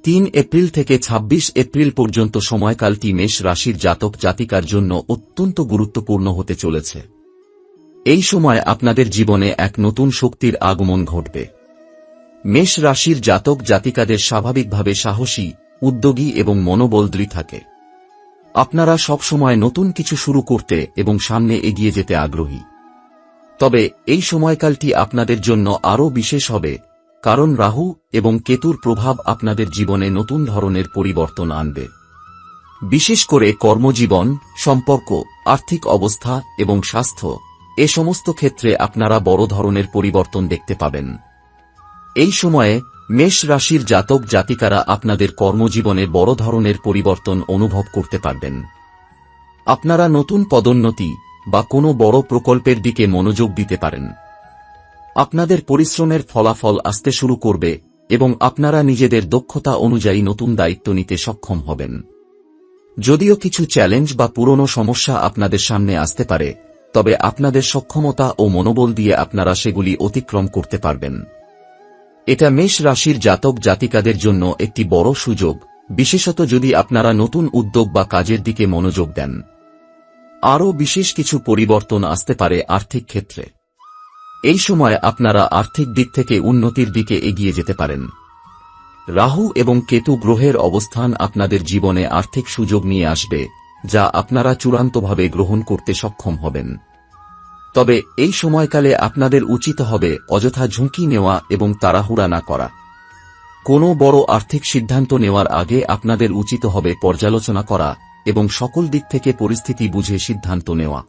3 April থেকে 26 April পর্যন্ত সময়কালটি মেষ রাশির জাতক জাতিকার জন্য অত্যন্ত গুরুত্বপূর্ণ হতে চলেছে। এই সময় আপনাদের জীবনে এক নতুন শক্তির আগমন ঘটবে। মেষ রাশির জাতক জাতিকাদের স্বাভাবিকভাবে সাহসী, উদ্যোগী এবং মনোবল দৃঢ় থাকে। আপনারা সবসময় নতুন কিছু শুরু করতে এবং সামনে এগিয়ে যেতে আগ্রহী। তবে এই সময়কালটি আপনাদের জন্য আরও বিশেষ হবে, কারণ রাহু এবং কেতুর প্রভাব আপনাদের জীবনে নতুন ধরনের পরিবর্তন আনবে। বিশেষ করে কর্মজীবন, সম্পর্ক, আর্থিক অবস্থা এবং স্বাস্থ্য এ সমস্ত ক্ষেত্রে আপনারা বড় ধরনের পরিবর্তন দেখতে পাবেন। এই সময়ে মেষ রাশির জাতক জাতিকারা আপনাদের কর্মজীবনে বড় ধরনের পরিবর্তন অনুভব করতে পারবেন। আপনারা নতুন পদোন্নতি বা কোনো বড় প্রকল্পের দিকে মনোযোগ দিতে পারেন। আপনাদের পরিশ্রমের ফলাফল আসতে শুরু করবে এবং আপনারা নিজেদের দক্ষতা অনুযায়ী নতুন দায়িত্ব নিতে সক্ষম হবেন। যদিও কিছু চ্যালেঞ্জ বা পুরনো সমস্যা আপনাদের সামনে আসতে পারে, তবে আপনাদের সক্ষমতা ও মনোবল দিয়ে আপনারা সেগুলি অতিক্রম করতে পারবেন। এটা মেষ রাশির জাতক জাতিকাদের জন্য একটি বড় সুযোগ, বিশেষত যদি আপনারা নতুন উদ্যোগ বা কাজের দিকে মনোযোগ দেন। আরও বিশেষ কিছু পরিবর্তন আসতে পারে আর্থিক ক্ষেত্রে। এই সময় আপনারা আর্থিক দিক থেকে উন্নতির দিকে এগিয়ে যেতে পারেন। রাহু এবং কেতু গ্রহের অবস্থান আপনাদের জীবনে আর্থিক সুযোগ নিয়ে আসবে, যা আপনারা চূড়ান্তভাবে গ্রহণ করতে সক্ষম হবেন। তবে এই সময়কালে আপনাদের উচিত হবে অযথা ঝুঁকি নেওয়া এবং তাড়াহুড়া না করা। কোনো বড় আর্থিক সিদ্ধান্ত নেওয়ার আগে আপনাদের উচিত হবে পর্যালোচনা করা এবং সকল দিক থেকে পরিস্থিতি বুঝে সিদ্ধান্ত নেওয়া।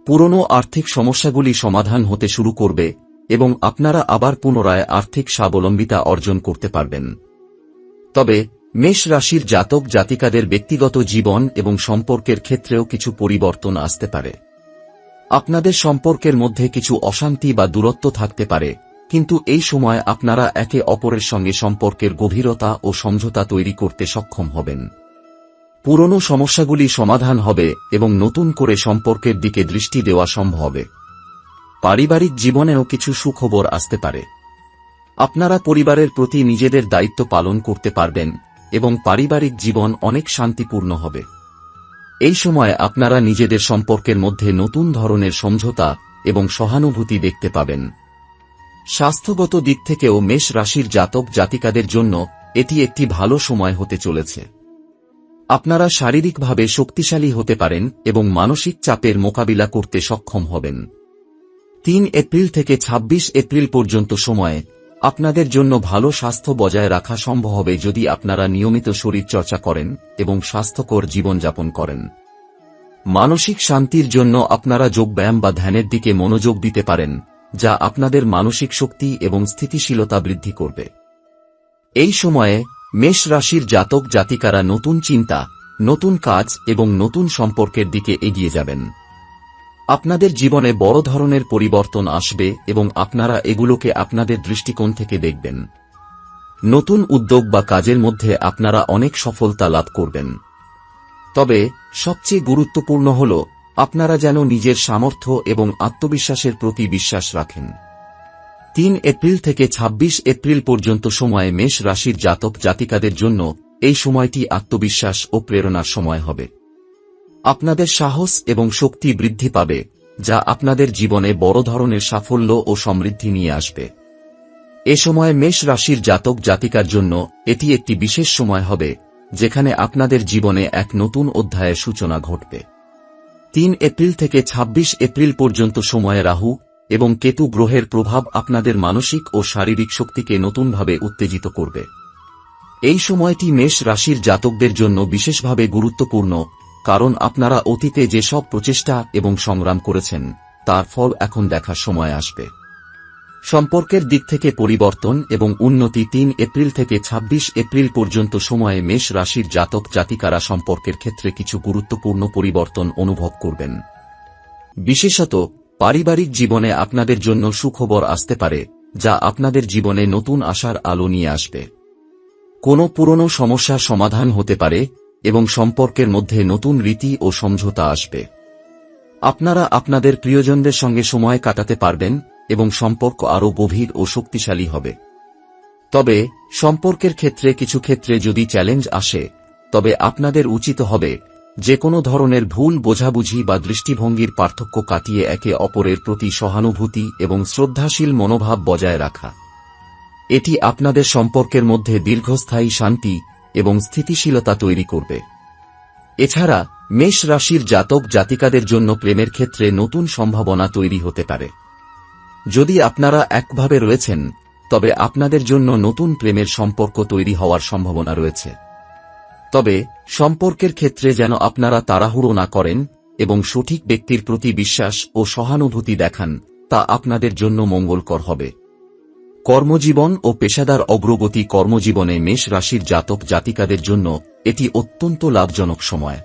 পুরনো আর্থিক সমস্যাগুলি সমাধান হতে শুরু করবে এবং আপনারা আবার পুনরায় আর্থিক স্বাবলম্বিতা অর্জন করতে পারবেন। তবে মেষ রাশির জাতক জাতিকাদের ব্যক্তিগত জীবন এবং সম্পর্কের ক্ষেত্রেও কিছু পরিবর্তন আসতে পারে। আপনাদের সম্পর্কের মধ্যে কিছু অশান্তি বা দূরত্ব থাকতে পারে, কিন্তু এই সময় আপনারা একে অপরের সঙ্গে সম্পর্কের গভীরতা ও সমঝোতা তৈরি করতে সক্ষম হবেন। পুরনো সমস্যাগুলি সমাধান হবে এবং নতুন করে সম্পর্কের দিকে দৃষ্টি দেওয়া সম্ভব হবে। পারিবারিক জীবনেও কিছু সুখবর আসতে পারে। আপনারা পরিবারের প্রতি নিজেদের দায়িত্ব পালন করতে পারবেন এবং পারিবারিক জীবন অনেক শান্তিপূর্ণ হবে। এই সময় আপনারা নিজেদের সম্পর্কের মধ্যে নতুন ধরনের সমঝোতা এবং সহানুভূতি দেখতে পাবেন। স্বাস্থ্যগত দিক থেকেও মেষ রাশির জাতক জাতিকাদের জন্য এটি একটি ভালো সময় হতে চলেছে। আপনারা শারীরিকভাবে শক্তিশালী হতে পারেন এবং মানসিক চাপের মোকাবিলা করতে সক্ষম হবেন। 3 এপ্রিল থেকে 26 এপ্রিল পর্যন্ত সময়ে আপনাদের জন্য ভালো স্বাস্থ্য বজায় রাখা সম্ভব হবে যদি আপনারা নিয়মিত শরীরচর্চা করেন এবং স্বাস্থ্যকর জীবনযাপন করেন। মানসিক শান্তির জন্য আপনারা যোগব্যায়াম বা ধ্যানের দিকে মনোযোগ দিতে পারেন, যা আপনাদের মানসিক শক্তি এবং স্থিতিশীলতা বৃদ্ধি করবে। এই সময়ে মেষ রাশির জাতক জাতিকারা নতুন চিন্তা, নতুন কাজ এবং নতুন সম্পর্কের দিকে এগিয়ে যাবেন। আপনাদের জীবনে বড় ধরনের পরিবর্তন আসবে এবং আপনারা এগুলোকে আপনাদের দৃষ্টিকোণ থেকে দেখবেন। নতুন উদ্যোগ বা কাজের মধ্যে আপনারা অনেক সফলতা লাভ করবেন। তবে সবচেয়ে গুরুত্বপূর্ণ হল আপনারা যেন নিজের সামর্থ্য এবং আত্মবিশ্বাসের প্রতি বিশ্বাস রাখেন। 3 এপ্রিল থেকে 26 এপ্রিল পর্যন্ত সময়ে মেষ রাশির জাতক জাতিকাদের জন্য এই সময়টি আত্মবিশ্বাস ও প্রেরণার সময় হবে। আপনাদের সাহস এবং শক্তি বৃদ্ধি পাবে, যা আপনাদের জীবনে বড় ধরনের সাফল্য ও সমৃদ্ধি নিয়ে আসবে। এ সময় মেষ রাশির জাতক জাতিকার জন্য এটি একটি বিশেষ সময় হবে, যেখানে আপনাদের জীবনে এক নতুন অধ্যায়ের সূচনা ঘটবে। 3 এপ্রিল থেকে 26 এপ্রিল পর্যন্ত সময়ে রাহু এবং কেতু গ্রহের প্রভাব আপনাদের মানসিক ও শারীরিক শক্তিকে নতুনভাবে উত্তেজিত করবে। এই সময়টি মেষ রাশির জাতকদের জন্য বিশেষভাবে গুরুত্বপূর্ণ, কারণ আপনারা অতীতে যেসব প্রচেষ্টা এবং সংগ্রাম করেছেন তার ফল এখন দেখার সময় আসবে। সম্পর্কের দিক থেকে পরিবর্তন এবং উন্নতি 3 এপ্রিল থেকে 26 এপ্রিল পর্যন্ত সময়ে মেষ রাশির জাতক জাতিকারা সম্পর্কের ক্ষেত্রে কিছু গুরুত্বপূর্ণ পরিবর্তন অনুভব করবেন। বিশেষত পারিবারিক জীবনে আপনাদের জন্য সুখবর আসতে পারে, যা আপনাদের জীবনে নতুন আশার আলো নিয়ে আসবে। কোনো পুরনো সমস্যা সমাধান হতে পারে এবং সম্পর্কের মধ্যে নতুন রীতি ও সমঝোতা আসবে। আপনারা আপনাদের প্রিয়জনদের সঙ্গে সময় কাটাতে পারবেন এবং সম্পর্ক আরও গভীর ও শক্তিশালী হবে। তবে সম্পর্কের ক্ষেত্রে কিছু ক্ষেত্রে যদি চ্যালেঞ্জ আসে, তবে আপনাদের উচিত হবে যে কোনো ধরনের ভুল বোঝাবুঝি বা দৃষ্টিভঙ্গির পার্থক্য কাটিয়ে একে অপরের প্রতি সহানুভূতি এবং শ্রদ্ধাশীল মনোভাব বজায় রাখা। এটি আপনাদের সম্পর্কের মধ্যে দীর্ঘস্থায়ী শান্তি এবং স্থিতিশীলতা তৈরি করবে। এছাড়া মেষ রাশির জাতক জাতিকাদের জন্য প্রেমের ক্ষেত্রে নতুন সম্ভাবনা তৈরি হতে পারে। যদি আপনারা একভাবে রয়েছেন, তবে আপনাদের জন্য নতুন প্রেমের সম্পর্ক তৈরি হওয়ার সম্ভাবনা রয়েছে। তবে সম্পর্কের ক্ষেত্রে যেন আপনারা তাড়াহুড়ো না করেন এবং সঠিক ব্যক্তির প্রতি বিশ্বাস ও সহানুভূতি দেখান, তা আপনাদের জন্য মঙ্গলকর হবে। কর্মজীবন ও পেশাদার অগ্রগতি। কর্মজীবনে মেষ রাশির জাতক জাতিকাদের জন্য এটি অত্যন্ত লাভজনক সময়।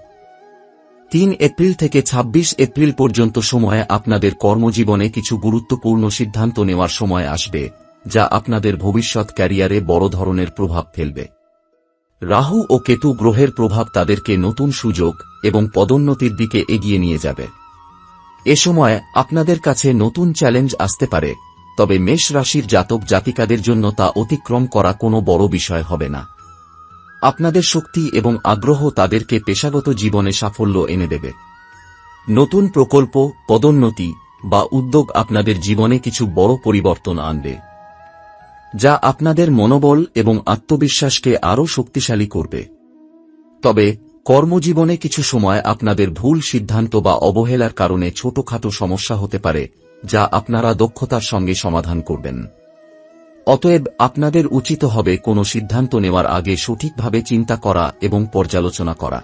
3 এপ্রিল থেকে 26 এপ্রিল পর্যন্ত সময়ে আপনাদের কর্মজীবনে কিছু গুরুত্বপূর্ণ সিদ্ধান্ত নেওয়ার সময় আসবে, যা আপনাদের ভবিষ্যৎ ক্যারিয়ারে বড় ধরনের প্রভাব ফেলবে। রাহু ও কেতু গ্রহের প্রভাব তাদেরকে নতুন সুযোগ এবং পদোন্নতির দিকে এগিয়ে নিয়ে যাবে। এ সময় আপনাদের কাছে নতুন চ্যালেঞ্জ আসতে পারে, তবে মেষ রাশির জাতক জাতিকাদের জন্য তা অতিক্রম করা কোনো বড় বিষয় হবে না। আপনাদের শক্তি এবং আগ্রহ তাদেরকে পেশাগত জীবনে সাফল্য এনে দেবে। নতুন প্রকল্প, পদোন্নতি বা উদ্যোগ আপনাদের জীবনে কিছু বড় পরিবর্তন আনবে, যা আপনাদের মনোবল এবং আত্মবিশ্বাসকে আরও শক্তিশালী করবে। তবে কর্মজীবনে কিছু সময় আপনাদের ভুল সিদ্ধান্ত বা অবহেলার কারণে ছোটখাটো সমস্যা হতে পারে, যা আপনারা দক্ষতার সঙ্গে সমাধান করবেন। অতএব আপনাদের উচিত হবে কোনো সিদ্ধান্ত নেওয়ার আগে সঠিকভাবে চিন্তা করা এবং পর্যালোচনা করা।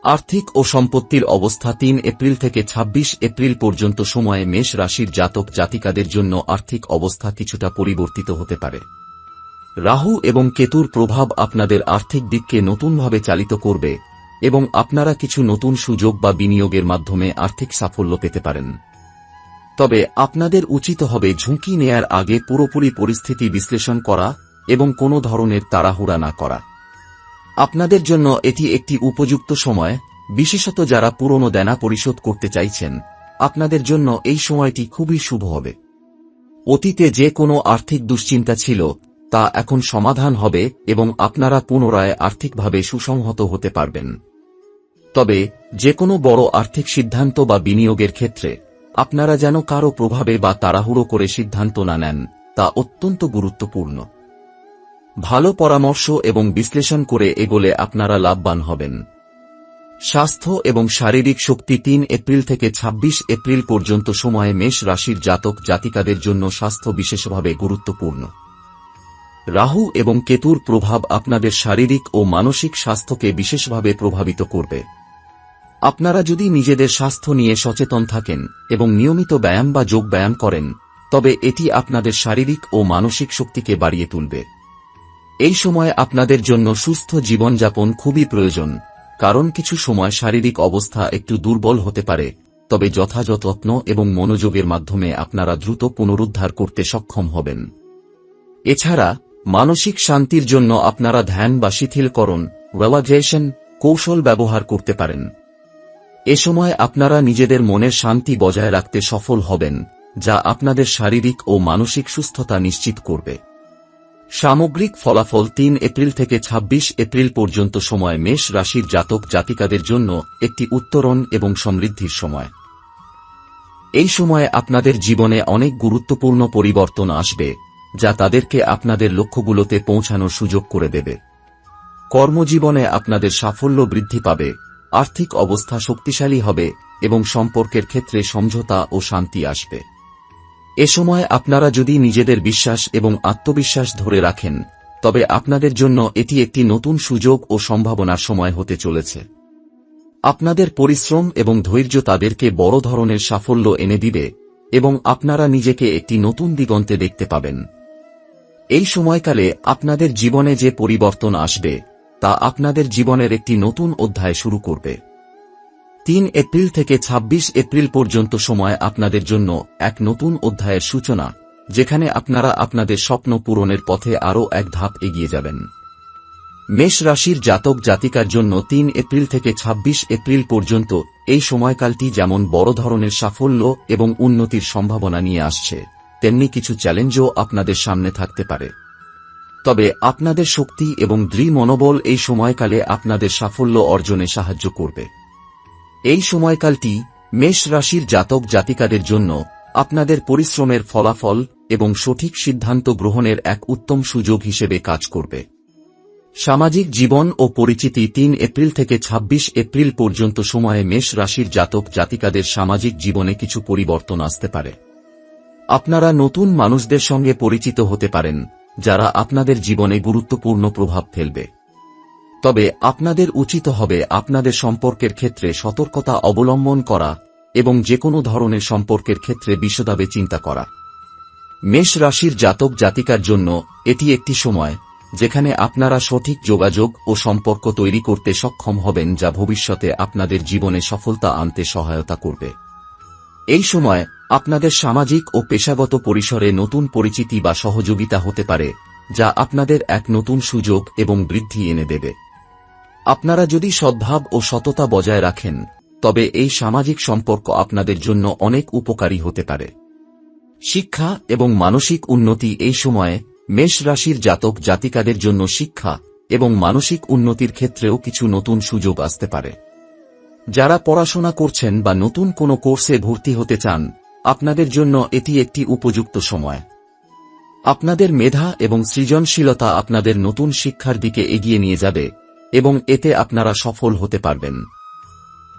আর্থিক ও সম্পত্তির অবস্থা। 3 এপ্রিল থেকে 26 এপ্রিল পর্যন্ত সময়ে মেষ রাশির জাতক জাতিকাদের জন্য আর্থিক অবস্থা কিছুটা পরিবর্তিত হতে পারে। রাহু এবং কেতুর প্রভাব আপনাদের আর্থিক দিককে নতুনভাবে চালিত করবে এবং আপনারা কিছু নতুন সুযোগ বা বিনিয়োগের মাধ্যমে আর্থিক সাফল্য পেতে পারেন। তবে আপনাদের উচিত হবে ঝুঁকি নেয়ার আগে পুরোপুরি পরিস্থিতি বিশ্লেষণ করা এবং কোনো ধরনের তাড়াহুড়া না করা। আপনাদের জন্য এটি একটি উপযুক্ত সময়, বিশেষত যারা পুরনো দেনা পরিশোধ করতে চাইছেন। আপনাদের জন্য এই সময়টি খুবই শুভ হবে। অতীতে যে কোনো আর্থিক দুশ্চিন্তা ছিল, তা এখন সমাধান হবে এবং আপনারা পুনরায় আর্থিকভাবে সুসংহত হতে পারবেন। তবে যে কোনো বড় আর্থিক সিদ্ধান্ত বা বিনিয়োগের ক্ষেত্রে আপনারা যেন কারো প্রভাবে বা তাড়াহুড়ো করে সিদ্ধান্ত না নেন, তা অত্যন্ত গুরুত্বপূর্ণ। ভালো পরামর্শ এবং বিশ্লেষণ করে এগোলে আপনারা লাভবান হবেন। স্বাস্থ্য এবং শারীরিক শক্তি। 3 এপ্রিল থেকে 26 এপ্রিল পর্যন্ত সময়ে মেষ রাশির জাতক জাতিকাদের জন্য স্বাস্থ্য বিশেষভাবে গুরুত্বপূর্ণ। রাহু এবং কেতুর প্রভাব আপনাদের শারীরিক ও মানসিক স্বাস্থ্যকে বিশেষভাবে প্রভাবিত করবে। আপনারা যদি নিজেদের স্বাস্থ্য নিয়ে সচেতন থাকেন এবং নিয়মিত ব্যায়াম বা যোগ ব্যায়াম করেন, তবে এটি আপনাদের শারীরিক ও মানসিক শক্তিকে বাড়িয়ে তুলবে। এই সময় আপনাদের জন্য সুস্থ জীবনযাপন খুবই প্রয়োজন, কারণ কিছু সময় শারীরিক অবস্থা একটু দুর্বল হতে পারে, তবে যথাযথ যত্ন এবং মনোযোগের মাধ্যমে আপনারা দ্রুত পুনরুদ্ধার করতে সক্ষম হবেন। এছাড়া মানসিক শান্তির জন্য আপনারা ধ্যান বা শিথিলকরণ রিল্যাক্সেশন কৌশল ব্যবহার করতে পারেন। এ সময় আপনারা নিজেদের মনের শান্তি বজায় রাখতে সফল হবেন, যা আপনাদের শারীরিক ও মানসিক সুস্থতা নিশ্চিত করবে। সামগ্রিক ফলাফল। 3 এপ্রিল থেকে 26 এপ্রিল পর্যন্ত সময় মেষ রাশির জাতক জাতিকাদের জন্য একটি উত্তরণ এবং সমৃদ্ধির সময়। এই সময়ে আপনাদের জীবনে অনেক গুরুত্বপূর্ণ পরিবর্তন আসবে, যা তাদেরকে আপনাদের লক্ষ্যগুলোতে পৌঁছানোর সুযোগ করে দেবে। কর্মজীবনে আপনাদের সাফল্য বৃদ্ধি পাবে, আর্থিক অবস্থা শক্তিশালী হবে এবং সম্পর্কের ক্ষেত্রে সমঝোতা ও শান্তি আসবে। এ সময় আপনারা যদি নিজেদের বিশ্বাস এবং আত্মবিশ্বাস ধরে রাখেন, তবে আপনাদের জন্য এটি একটি নতুন সুযোগ ও সম্ভাবনার সময় হতে চলেছে। আপনাদের পরিশ্রম এবং ধৈর্য তাদেরকে বড় ধরনের সাফল্য এনে দিবে এবং আপনারা নিজেকে একটি নতুন দিগন্তে দেখতে পাবেন। এই সময়কালে আপনাদের জীবনে যে পরিবর্তন আসবে, তা আপনাদের জীবনের একটি নতুন অধ্যায় শুরু করবে। 3 এপ্রিল থেকে 26 এপ্রিল পর্যন্ত সময় আপনাদের জন্য এক নতুন অধ্যায়ের সূচনা, যেখানে আপনারা আপনাদের স্বপ্ন পূরণের পথে আরও এক ধাপ এগিয়ে যাবেন। মেষ রাশির জাতক জাতিকার জন্য 3 এপ্রিল থেকে 26 এপ্রিল পর্যন্ত এই সময়কালটি যেমন বড় ধরনের সাফল্য এবং উন্নতির সম্ভাবনা নিয়ে আসছে, তেমনি কিছু চ্যালেঞ্জও আপনাদের সামনে থাকতে পারে। তবে আপনাদের শক্তি এবং দৃঢ় মনোবল এই সময়কালে আপনাদের সাফল্য অর্জনে সাহায্য করবে। এই সময়কালটি মেষ রাশির জাতক জাতিকাদের জন্য আপনাদের পরিশ্রমের ফলাফল এবং সঠিক সিদ্ধান্ত গ্রহণের এক উত্তম সুযোগ হিসেবে কাজ করবে। সামাজিক জীবন ও পরিচিতি ৩ এপ্রিল থেকে ২৬ এপ্রিল পর্যন্ত সময়ে মেষ রাশির জাতক জাতিকাদের সামাজিক জীবনে কিছু পরিবর্তন আসতে পারে। আপনারা নতুন মানুষদের সঙ্গে পরিচিত হতে পারেন, যারা আপনাদের জীবনে গুরুত্বপূর্ণ প্রভাব ফেলবে। তবে আপনাদের উচিত হবে আপনাদের সম্পর্কের ক্ষেত্রে সতর্কতা অবলম্বন করা এবং যেকোনো ধরনের সম্পর্কের ক্ষেত্রে বিশদভাবে চিন্তা করা। মেষ রাশির জাতক জাতিকার জন্য এটি একটি সময় যেখানে আপনারা সঠিক যোগাযোগ ও সম্পর্ক তৈরি করতে সক্ষম হবেন, যা ভবিষ্যতে আপনাদের জীবনে সফলতা আনতে সহায়তা করবে। এই সময় আপনাদের সামাজিক ও পেশাগত পরিসরে নতুন পরিচিতি বা সহযোগিতা হতে পারে, যা আপনাদের এক নতুন সুযোগ এবং বৃদ্ধি এনে দেবে। আপনারা যদি সদ্ভাব ও সততা বজায় রাখেন, তবে এই সামাজিক সম্পর্ক আপনাদের জন্য অনেক উপকারী হতে পারে। শিক্ষা এবং মানসিক উন্নতি এই সময়ে মেষ রাশির জাতক জাতিকাদের জন্য শিক্ষা এবং মানসিক উন্নতির ক্ষেত্রেও কিছু নতুন সুযোগ আসতে পারে। যারা পড়াশোনা করছেন বা নতুন কোনো কোর্সে ভর্তি হতে চান, আপনাদের জন্য এটি একটি উপযুক্ত সময়। আপনাদের মেধা এবং সৃজনশীলতা আপনাদের নতুন শিক্ষার দিকে এগিয়ে নিয়ে যাবে এবং এতে আপনারা সফল হতে পারবেন।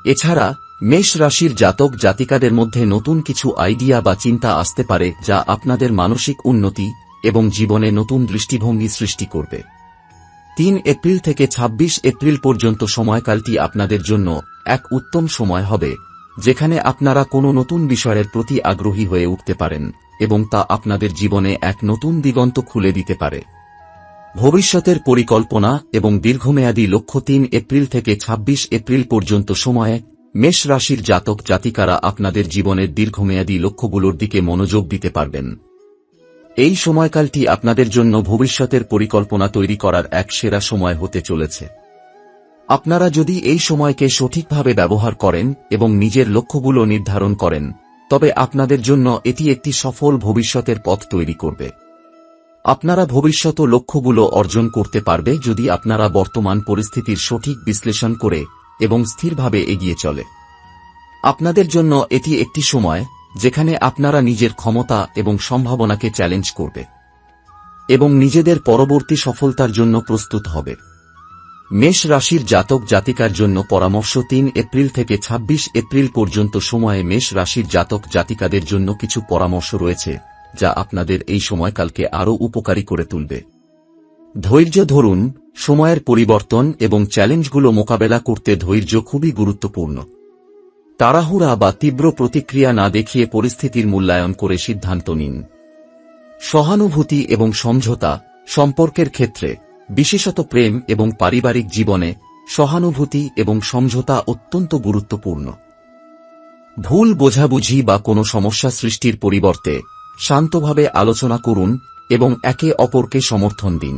এছাড়া মেষ রাশির জাতক জাতিকাদের মধ্যে নতুন কিছু আইডিয়া বা চিন্তা আসতে পারে, যা আপনাদের মানসিক উন্নতি এবং জীবনে নতুন দৃষ্টিভঙ্গি সৃষ্টি করবে। ৩ এপ্রিল থেকে ২৬ এপ্রিল পর্যন্ত সময়কালটি আপনাদের জন্য এক উত্তম সময় হবে, যেখানে আপনারা কোনো নতুন বিষয়ের প্রতি আগ্রহী হয়ে উঠতে পারেন এবং তা আপনাদের জীবনে এক নতুন দিগন্ত খুলে দিতে পারে। ভবিষ্যতের পরিকল্পনা এবং দীর্ঘমেয়াদী লক্ষ্য ৩ এপ্রিল থেকে ২৬ এপ্রিল পর্যন্ত সময়ে মেষ রাশির জাতক জাতিকারা আপনাদের জীবনের দীর্ঘমেয়াদী লক্ষ্যগুলোর দিকে মনোযোগ দিতে পারবেন। এই সময়কালটি আপনাদের জন্য ভবিষ্যতের পরিকল্পনা তৈরি করার এক সেরা সময় হতে চলেছে। আপনারা যদি এই সময়কে সঠিকভাবে ব্যবহার করেন এবং নিজের লক্ষ্যগুলো নির্ধারণ করেন, তবে আপনাদের জন্য এটি একটি সফল ভবিষ্যতের পথ তৈরি করবে। আপনারা ভবিষ্যৎ লক্ষ্যগুলো অর্জন করতে পারবে যদি আপনারা বর্তমান পরিস্থিতির সঠিক বিশ্লেষণ করে এবং স্থিরভাবে এগিয়ে চলে। আপনাদের জন্য এটি একটি সময় যেখানে আপনারা নিজের ক্ষমতা এবং সম্ভাবনাকে চ্যালেঞ্জ করবে এবং নিজেদের পরবর্তী সফলতার জন্য প্রস্তুত হবে। মেষ রাশির জাতক জাতিকার জন্য পরামর্শ ৩ এপ্রিল থেকে ২৬ এপ্রিল পর্যন্ত সময়ে মেষ রাশির জাতক জাতিকাদের জন্য কিছু পরামর্শ রয়েছে, যা আপনাদের এই সময়কালকে আরও উপকারী করে তুলবে। ধৈর্য ধরুন। সময়ের পরিবর্তন এবং চ্যালেঞ্জগুলো মোকাবেলা করতে ধৈর্য খুবই গুরুত্বপূর্ণ। তাড়াহুড়া বা তীব্র প্রতিক্রিয়া না দেখিয়ে পরিস্থিতির মূল্যায়ন করে সিদ্ধান্ত নিন। সহানুভূতি এবং সমঝোতা সম্পর্কের ক্ষেত্রে, বিশেষত প্রেম এবং পারিবারিক জীবনে, সহানুভূতি এবং সমঝোতা অত্যন্ত গুরুত্বপূর্ণ। ভুল বোঝাবুঝি বা কোনো সমস্যা সৃষ্টির পরিবর্তে শান্তভাবে আলোচনা করুন এবং একে অপরকে সমর্থন দিন।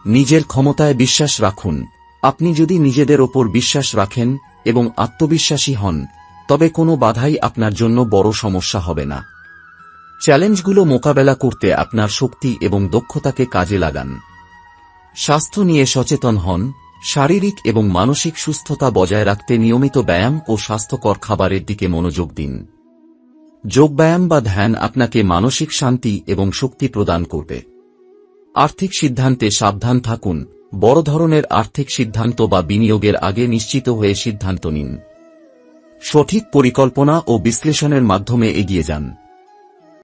নিজের ক্ষমতায় বিশ্বাস রাখুন। আপনি যদি নিজেদের ওপর বিশ্বাস রাখেন এবং আত্মবিশ্বাসী হন, তবে কোনো বাধাই আপনার জন্য বড় সমস্যা হবে না। চ্যালেঞ্জগুলো মোকাবেলা করতে আপনার শক্তি এবং দক্ষতাকে কাজে লাগান। স্বাস্থ্য নিয়ে সচেতন হন। শারীরিক এবং মানসিক সুস্থতা বজায় রাখতে নিয়মিত ব্যায়াম ও স্বাস্থ্যকর খাবারের দিকে মনোযোগ দিন। যোগব্যায়াম বা ধ্যান আপনাকে মানসিক শান্তি এবং শক্তি প্রদান করবে। আর্থিক সিদ্ধান্তে সাবধান থাকুন। বড় ধরনের আর্থিক সিদ্ধান্ত বা বিনিয়োগের আগে নিশ্চিত হয়ে সিদ্ধান্ত নিন। সঠিক পরিকল্পনা ও বিশ্লেষণের মাধ্যমে এগিয়ে যান।